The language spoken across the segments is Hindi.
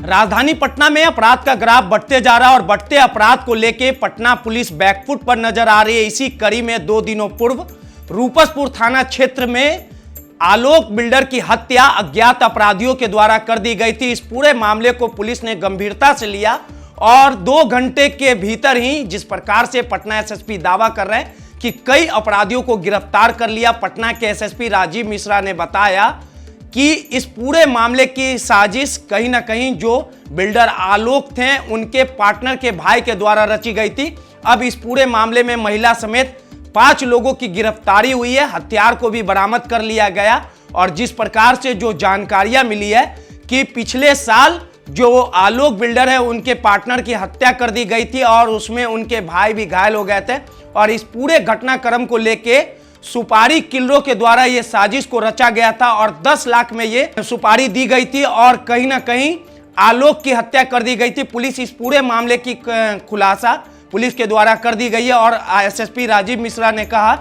राजधानी पटना में अपराध का ग्राफ बढ़ते जा रहा है और बढ़ते अपराध को लेकर पटना पुलिस बैकफुट पर नजर आ रही है। इसी कड़ी में 2 दिनों पूर्व रूपसपुर थाना क्षेत्र में आलोक बिल्डर की हत्या अज्ञात अपराधियों के द्वारा कर दी गई थी। इस पूरे मामले को पुलिस ने गंभीरता से लिया और 2 घंटे के भीतर ही जिस प्रकार से पटना एसएसपी दावा कर रहे हैं कि कई अपराधियों को गिरफ्तार कर लिया। पटना के एसएसपी राजीव मिश्रा ने बताया कि इस पूरे मामले की साजिश कहीं ना कहीं जो बिल्डर आलोक थे उनके पार्टनर के भाई के द्वारा रची गई थी। अब इस पूरे मामले में महिला समेत 5 लोगों की गिरफ्तारी हुई है। हथियार को भी बरामद कर लिया गया और जिस प्रकार से जो जानकारियां मिली है कि पिछले साल जो आलोक बिल्डर है उनके पार्टनर की हत्या कर दी गई थी और उसमें उनके भाई भी घायल हो गए थे और इस पूरे घटनाक्रम को लेके सुपारी किलरों के द्वारा यह साजिश को रचा गया था और 10 लाख में यह सुपारी दी गई थी और कहीं ना कहीं आलोक की हत्या कर दी गई थी। पुलिस इस पूरे मामले की खुलासा पुलिस के द्वारा कर दी गई है और एसएसपी राजीव मिश्रा ने कहा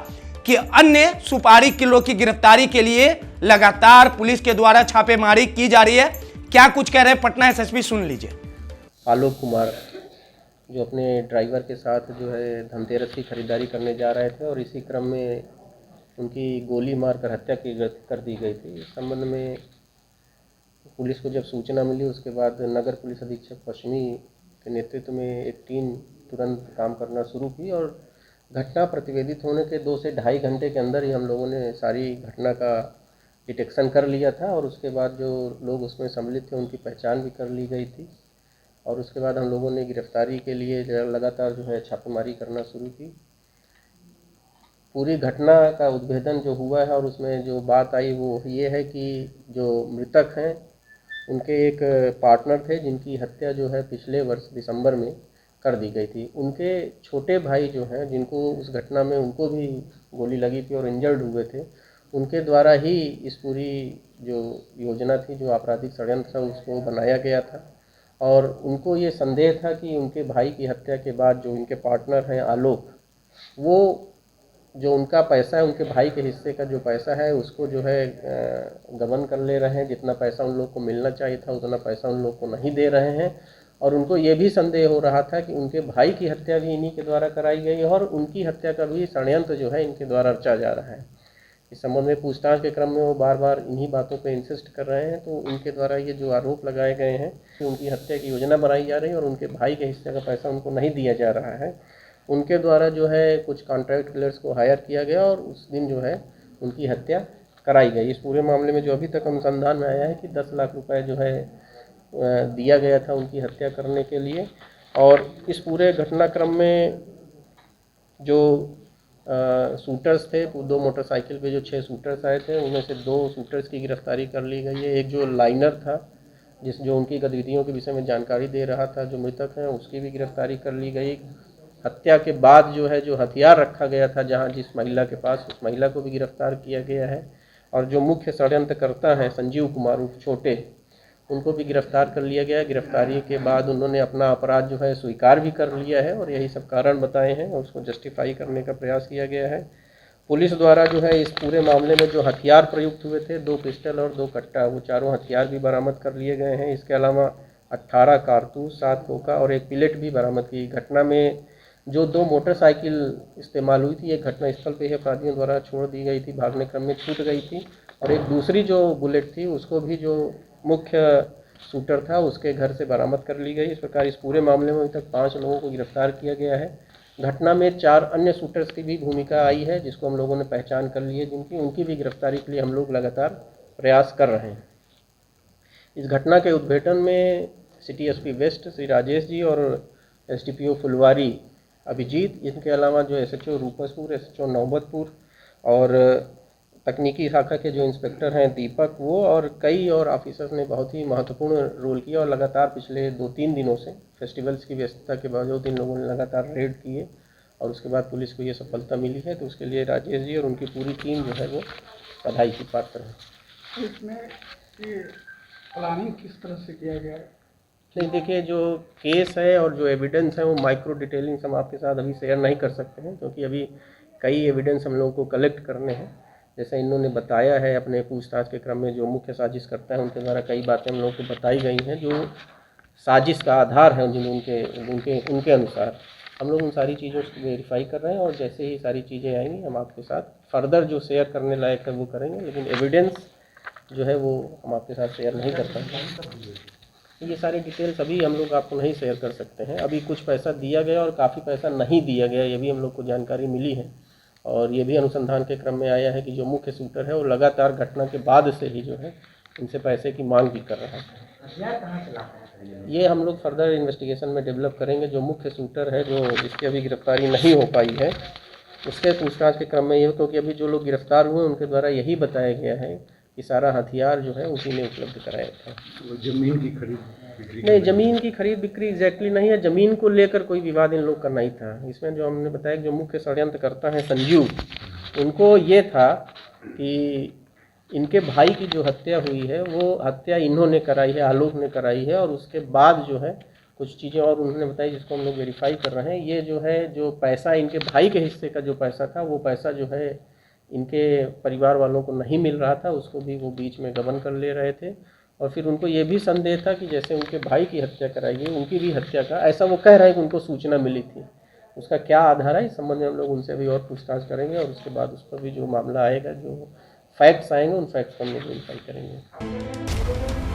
कि अन्य सुपारी किलरों की गिरफ्तारी के लिए लगातार पुलिस के द्वारा छापेमारी की जा रही है। क्या कुछ कह रहे हैं पटना एसएसपी, सुन लीजिए। आलोक कुमार जो अपने ड्राइवर के साथ जो है धनतेरस की खरीदारी करने जा रहे थे और इसी क्रम में उनकी गोली मारकर हत्या कर दी गई थी। इस संबंध में पुलिस को जब सूचना मिली उसके बाद नगर पुलिस अधीक्षक पश्चिमी के नेतृत्व में एक टीम तुरंत काम करना शुरू की और घटना प्रतिवेदित होने के 2 से ढाई घंटे के अंदर ही हम लोगों ने सारी घटना का डिटेक्शन कर लिया था और उसके बाद जो लोग उसमें सम्मिलित थे उनकी पहचान भी कर ली गई थी और उसके बाद हम लोगों ने गिरफ्तारी के लिए लगातार जो है छापेमारी करना शुरू की। पूरी घटना का उद्भेदन जो हुआ है और उसमें जो बात आई वो ये है कि जो मृतक हैं उनके एक पार्टनर थे जिनकी हत्या जो है पिछले वर्ष दिसंबर में कर दी गई थी। उनके छोटे भाई जो हैं जिनको उस घटना में उनको भी गोली लगी थी और इंजर्ड हुए थे, उनके द्वारा ही इस पूरी जो योजना थी, जो आपराधिक षड्यंत्र था, उसको बनाया गया था और उनको ये संदेह था कि उनके भाई की हत्या के बाद जो उनके पार्टनर हैं आलोक, वो जो उनका पैसा है, उनके भाई के हिस्से का जो पैसा है उसको जो है गबन कर ले रहे हैं। जितना पैसा उन लोग को मिलना चाहिए था उतना पैसा उन लोग को नहीं दे रहे हैं और उनको ये भी संदेह हो रहा था कि उनके भाई की हत्या भी इन्हीं के द्वारा कराई गई और उनकी हत्या का भी षड्यंत्र जो है इनके द्वारा रचा जा रहा है। इस संबंध में पूछताछ के क्रम में वो बार बार इन्हीं बातों पर इंसिस्ट कर रहे हैं। तो इनके द्वारा ये जो आरोप लगाए गए हैं कि उनकी हत्या की योजना बनाई जा रही है और उनके भाई के हिस्से का पैसा उनको नहीं दिया जा रहा है, उनके द्वारा जो है कुछ कॉन्ट्रैक्ट किलर्स को हायर किया गया और उस दिन जो है उनकी हत्या कराई गई। इस पूरे मामले में जो अभी तक अनुसंधान में आया है कि 10 लाख रुपए जो है दिया गया था उनकी हत्या करने के लिए। और इस पूरे घटनाक्रम में जो शूटर्स थे, 2 मोटरसाइकिल पे जो 6 शूटर्स आए थे उनमें से 2 शूटर्स की गिरफ्तारी कर ली गई है। एक जो लाइनर था जो उनकी गतिविधियों के विषय में जानकारी दे रहा था, जो मृतक हैं, उसकी भी गिरफ्तारी कर ली गई। हत्या के बाद जो है जो हथियार रखा गया था जहां जिस महिला के पास, उस महिला को भी गिरफ्तार किया गया है और जो मुख्य षड्यंत्रकर्ता हैं संजीव कुमार उर्फ छोटे, उनको भी गिरफ्तार कर लिया गया है। गिरफ्तारी के बाद उन्होंने अपना अपराध जो है स्वीकार भी कर लिया है और यही सब कारण बताए हैं और उसको जस्टिफाई करने का प्रयास किया गया है। पुलिस द्वारा जो है इस पूरे मामले में जो हथियार प्रयुक्त हुए थे, 2 पिस्टल और 2 कट्टा, वो चारों हथियार भी बरामद कर लिए गए हैं। इसके अलावा 18 कारतूस, 7 खोखा और 1 पिलेट भी बरामद की। घटना में जो 2 मोटरसाइकिल इस्तेमाल हुई थी, एक घटनास्थल पे ही अपराधियों द्वारा छोड़ दी गई थी, भागने क्रम में छूट गई थी और एक दूसरी जो बुलेट थी उसको भी जो मुख्य शूटर था उसके घर से बरामद कर ली गई। इस प्रकार इस पूरे मामले में अभी तक 5 लोगों को गिरफ्तार किया गया है। घटना में 4 अन्य शूटर्स की भी भूमिका आई है जिसको हम लोगों ने पहचान कर ली है, उनकी भी गिरफ्तारी के लिए हम लोग लगातार प्रयास कर रहे हैं। इस घटना के उद्भेदन में city SP west Shri Rajesh ji और एसडीपीओ फुलवारी अभिजीत, इनके अलावा जो एसएचओ रूपसपुर, एसएचओ नौबतपुर और तकनीकी शाखा के जो इंस्पेक्टर हैं दीपक, वो और कई और ऑफिसर्स ने बहुत ही महत्वपूर्ण रोल किया और लगातार पिछले 2-3 दिनों से फेस्टिवल्स की व्यस्तता के बावजूद इन लोगों ने लगातार रेड किए और उसके बाद पुलिस को ये सफलता मिली है। तो उसके लिए राजेश जी और उनकी पूरी टीम जो है वो बधाई की पात्र है। इसमें ये प्लानिंग किस तरह से किया गया है? नहीं, देखिए, जो केस है और जो एविडेंस है वो माइक्रो डिटेलिंग हम आपके साथ अभी शेयर नहीं कर सकते हैं क्योंकि अभी कई एविडेंस हम लोगों को कलेक्ट करने हैं। जैसे इन्होंने बताया है अपने पूछताछ के क्रम में, जो मुख्य साजिश करता है उनके द्वारा कई बातें हम लोगों को बताई गई हैं जो साजिश का आधार है उनके उनके उनके अनुसार। हम लोग उन सारी चीज़ों को वेरीफाई कर रहे हैं और जैसे ही सारी चीज़ें आएंगी हम आपके साथ फर्दर जो शेयर करने लायक है वो करेंगे, लेकिन एविडेंस जो है वो हम आपके साथ शेयर नहीं कर पाएंगे। ये सारी डिटेल्स अभी हम लोग आपको नहीं शेयर कर सकते हैं। अभी कुछ पैसा दिया गया और काफ़ी पैसा नहीं दिया गया, ये भी हम लोग को जानकारी मिली है और ये भी अनुसंधान के क्रम में आया है कि जो मुख्य शूटर है वो लगातार घटना के बाद से ही जो है इनसे पैसे की मांग भी कर रहा है। ये हम लोग फर्दर इन्वेस्टिगेशन में डेवलप करेंगे। जो मुख्य शूटर है, जो जिसकी अभी गिरफ्तारी नहीं हो पाई है, उसके पूछताछ के क्रम में ये, क्योंकि अभी जो लोग गिरफ्तार हुए उनके द्वारा यही बताया गया है कि सारा हथियार जो है उसी ने उपलब्ध कराया था। जमीन की खरीद बिक्री नहीं, ज़मीन की खरीद बिक्री एग्जैक्टली नहीं है, ज़मीन को लेकर कोई विवाद इन लोग का नहीं था। इसमें जो हमने बताया जो मुख्य षड्यंत्रकर्ता हैं संजू, उनको ये था कि इनके भाई की जो हत्या हुई है वो हत्या इन्होंने कराई है, आलोक ने कराई है, और उसके बाद जो है कुछ चीज़ें और उन्होंने बताई जिसको हम लोग वेरीफाई कर रहे हैं। ये जो है जो पैसा इनके भाई के हिस्से का जो पैसा था, वो पैसा जो है इनके परिवार वालों को नहीं मिल रहा था, उसको भी वो बीच में गबन कर ले रहे थे। और फिर उनको ये भी संदेह था कि जैसे उनके भाई की हत्या कराई है, उनकी भी हत्या का, ऐसा वो कह रहे हैं कि उनको सूचना मिली थी। उसका क्या आधार है, इस संबंध में हम लोग उनसे भी और पूछताछ करेंगे और उसके बाद उस पर भी जो मामला आएगा, जो फैक्ट्स आएंगे, उन फैक्ट्स को हम लोग वेरीफाई करेंगे।